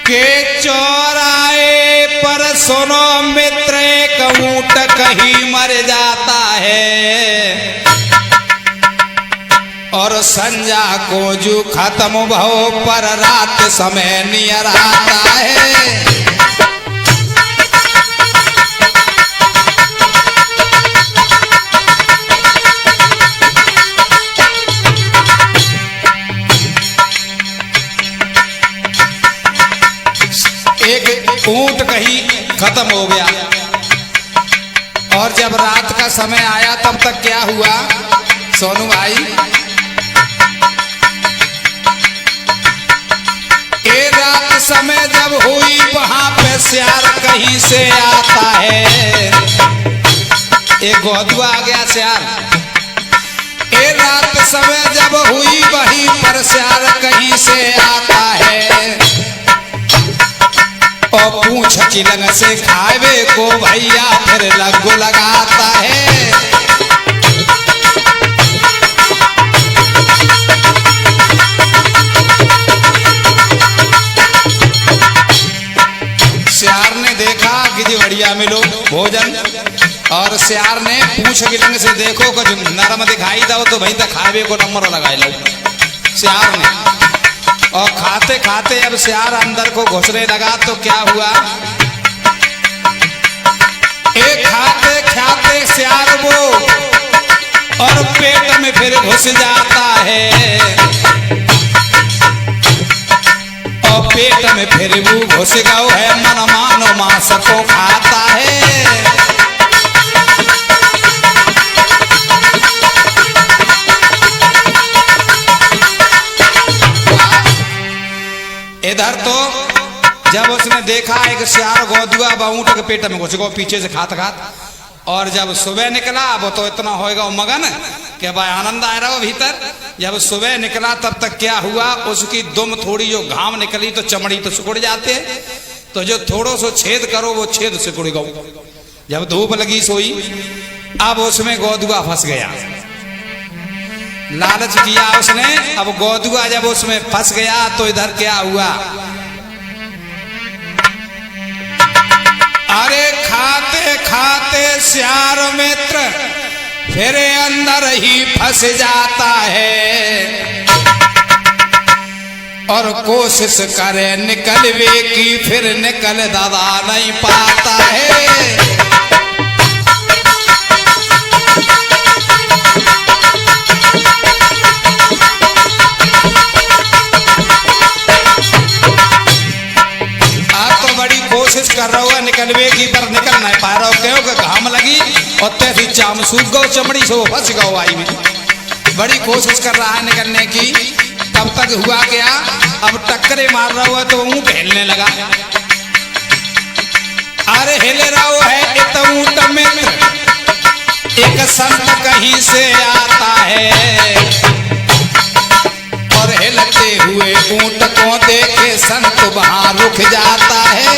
के चौराहे पर सुनो मित्र एक ऊंट कहीं मर जाता है और संजा को जो खत्म भव पर रात समय नियर आता है। एक ऊंट कहीं खत्म हो गया और जब रात का समय आया तब तक क्या हुआ सोनू भाई, ये रात समय जब हुई वहां पे सियार कहीं से आता है, एक गोदुआ आ गया सियार। ये रात समय जब हुई वहीं पर सियार कहीं से आता है और पूछ चिलंग से खावे को भैया फिर लगो लगाता है। सियार ने देखा कि जी बढ़िया मिलो भोजन और सियार ने पूछ चिलंग से देखो कुछ नरम दिखाई दो तो भाई तक खावे को नंबर लगा लो सियार ने। और खाते खाते अब सियार अंदर को घुसने लगा तो क्या हुआ, एक खाते खाते सियार वो और पेट में फिर घुस जाता है और पेट में फिर वो घुस गया है मन मानो मांस को खाता है। इधर तो जब उसने देखा एक सियार गोदुआ ऊंट के पेट में घुस गया पीछे से खात खात और जब सुबह निकला वो तो इतना होएगा मगन कि भाई आनंद आ रहा हो भीतर। जब सुबह निकला तब तक क्या हुआ, उसकी दुम थोड़ी जो घाम निकली तो चमड़ी तो सिकुड़ जाते तो जो थोड़ो सो छेद करो वो छेद सिकुड़ गो। जब धूप लगी सोई अब उसमें गोदुआ फंस गया, लालच किया उसने। अब गोदुआ जब उसमें फंस गया तो इधर क्या हुआ, अरे खाते खाते सियार मित्र फिर अंदर ही फंस जाता है और कोशिश करे निकलवे की फिर निकल दादा नहीं पाता है। कोशिश कर रहा हुआ निकलवे की पर निकल नहीं पा रहा हो क्योंकि घाम लगी और तैसी चाम सूख गो चमड़ी से वो फंस गो आई में। बड़ी कोशिश कर रहा है निकलने की, तब तक हुआ क्या, अब टक्करे मार रहा हुआ तो ऊंट हिलने लगा। अरे हिल रहा है इत ऊंट में एक संत कहीं से आता है और हिलते हुए ऊंट को देखे संत वहां रुक जाता है।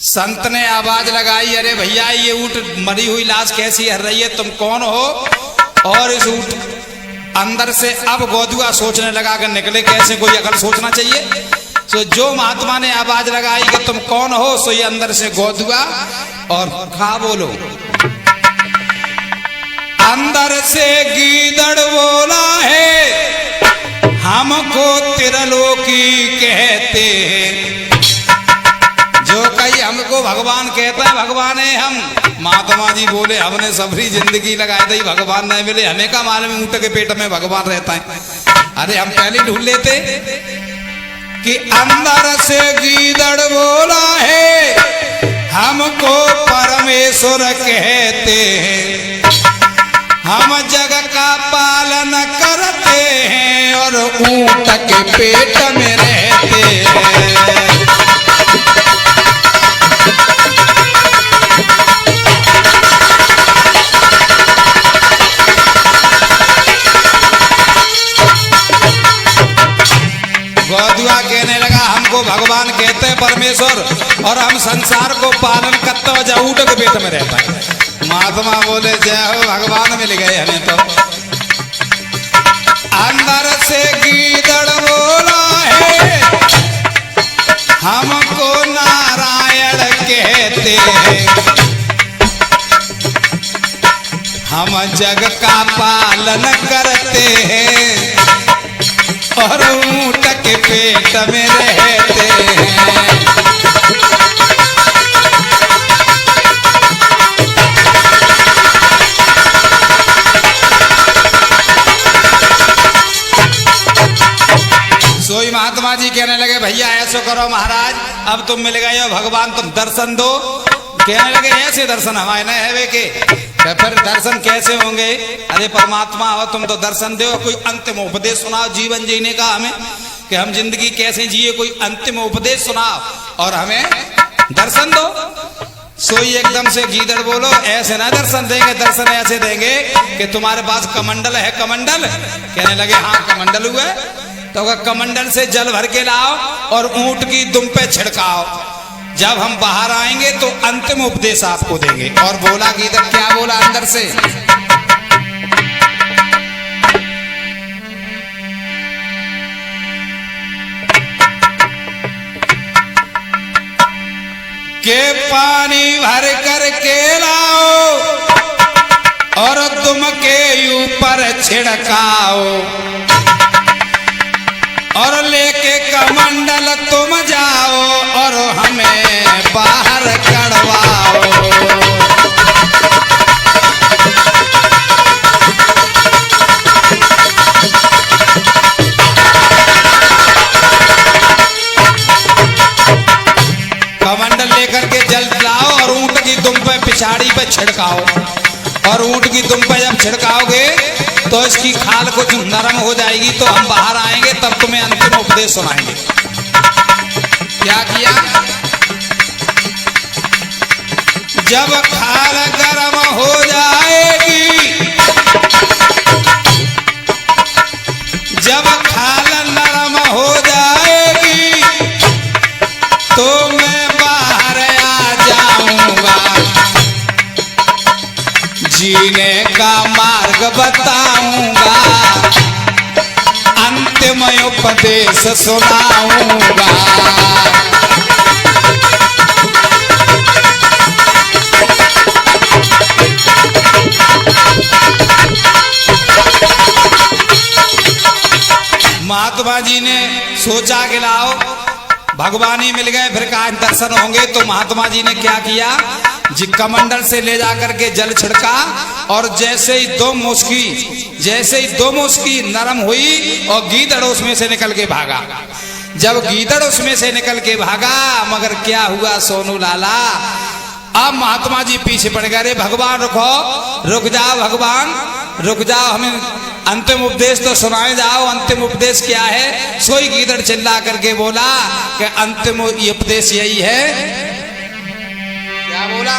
संत ने आवाज लगाई, अरे भैया ये ऊंट मरी हुई लाश कैसी हर रही है, तुम कौन हो। और इस ऊंट अंदर से अब गोदुआ सोचने लगा कि निकले कैसे, कोई अकल सोचना चाहिए। तो जो महात्मा ने आवाज लगाई कि तुम कौन हो, सो ये अंदर से गोदुआ और खा बोलो। अंदर से गीदड़ बोला है हमको त्रिलोकी कहते हैं, जो कहीं हमको भगवान कहता है भगवान है हम। महात्मा जी बोले हमने सबरी जिंदगी लगाई थी भगवान नहीं मिले, हमें का मालूम ऊंट के पेट में भगवान रहता है। अरे हम पहले ढूंढ लेते कि अंदर से गीदड़ बोला है हमको परमेश्वर कहते हैं, हम जग का पालन करते हैं और ऊंट के पेट में रहते हैं। गोदुआ कहने लगा हमको भगवान कहते हैं परमेश्वर और हम संसार को पालन करते हो जब ऊंट के पेट में रहता है। महात्मा बोले जय हो भगवान मिल गए हमें तो। अंदर से गीदड़ बोला है हमको नारायण कहते हैं, हम जग का पालन करते हैं और ऊंट के पेट में रहते हैं। सोई महात्मा जी कहने लगे भैया ऐसो करो महाराज, अब तुम मिल गए हो भगवान, तुम दर्शन दो। कहने लगे ऐसे दर्शन हमारे न है के, फिर दर्शन कैसे होंगे? अरे परमात्मा हो तुम तो दर्शन दो, कोई अंतिम उपदेश सुनाओ जीवन जीने का हमें, कि हम जिंदगी कैसे जिए, कोई अंतिम उपदेश सुनाओ और हमें दर्शन दो। सोई एकदम से गीदड़ बोलो ऐसे ना दर्शन देंगे, दर्शन ऐसे देंगे कि तुम्हारे पास कमंडल है कमंडल। कहने लगे हाँ कमंडल हुआ, तो कमंडल से जल भर के लाओ और ऊंट की दुम पे छिड़काओ, जब हम बाहर आएंगे तो अंतिम उपदेश आपको देंगे। और बोला गीदड़, क्या बोला अंदर से? के पानी भर कर के लाओ और तुम के ऊपर छिड़काओ, और लेके कमंडल तुम जाओ और हमें बाहर कड़वाओ। कमंडल लेकर के जल लाओ और ऊंट की दुम पे पिछाड़ी पे छिड़काओ, और ऊंट की दुम पे जब छिड़काओगे तो इसकी खाल कुछ नरम हो जाएगी, तो हम बाहर आएंगे तब तुम्हें अंतिम उपदेश सुनाएंगे। क्या किया? जब खाल गर्म हो जाएगी, जब खाल नरम हो जाएगी तो मैं बाहर आ जाऊंगा, जीने का मार्ग बताऊंगा, अंतिम उपदेश सुनाऊंगा। महात्मा जी ने सोचा कि लाओ भगवान ही मिल गए, फिर कहाँ दर्शन होंगे। तो महात्मा जी ने क्या किया, जी कमंडल से ले जाकर के जल छिड़का, और जैसे ही दो मुस्की नरम हुई और गीदड़ उसमें से निकल के भागा। जब गीदड़ उसमें से निकल के भागा, मगर क्या हुआ सोनू लाला, अब महात्मा जी पीछे पड़ गए। अरे भगवान रुको, रुक जाओ भगवान रुक जाओ, हमें अंतिम उपदेश तो सुनाए जाओ। अंतिम उपदेश क्या है? सोई गीदड़ चिल्ला करके बोला कि अंतिम उपदेश यही है। क्या बोला?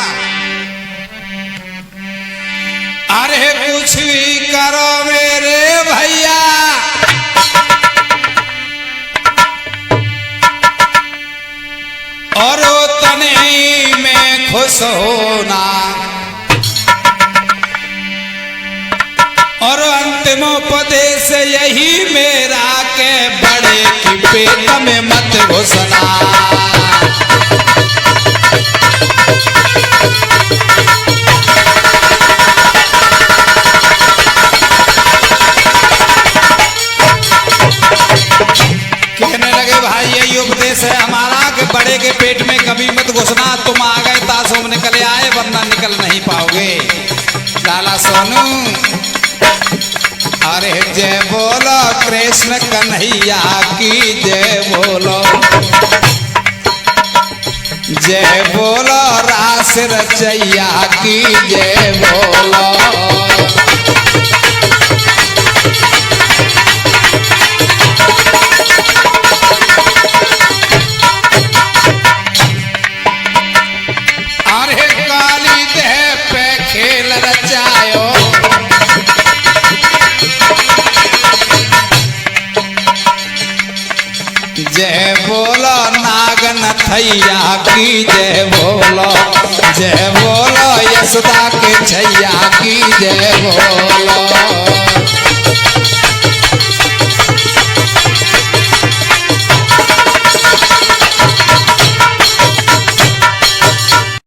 अरे कुछ भी करो मेरे भैया, और उतने ही में खुश होना, और अंतिम उपदेश यही मेरा के बड़े की पेट में मत घुसना। कहने लगे भाई यही उपदेश है हमारा कि बड़े के पेट में कभी मत घुसना। तुम आ गए तासुम निकले आए, वरना निकल नहीं पाओगे। लाला सोनू अरे जय बोलो कृष्ण कन्हैया की जय बोलो, जय बोलो रास रचैया की जय बोलो। अरे काली देह पे खेल रचायो, जय बोलो नागन थैया की जय बोलो, जय बोलो यशोदा के छैया की जय बोलो।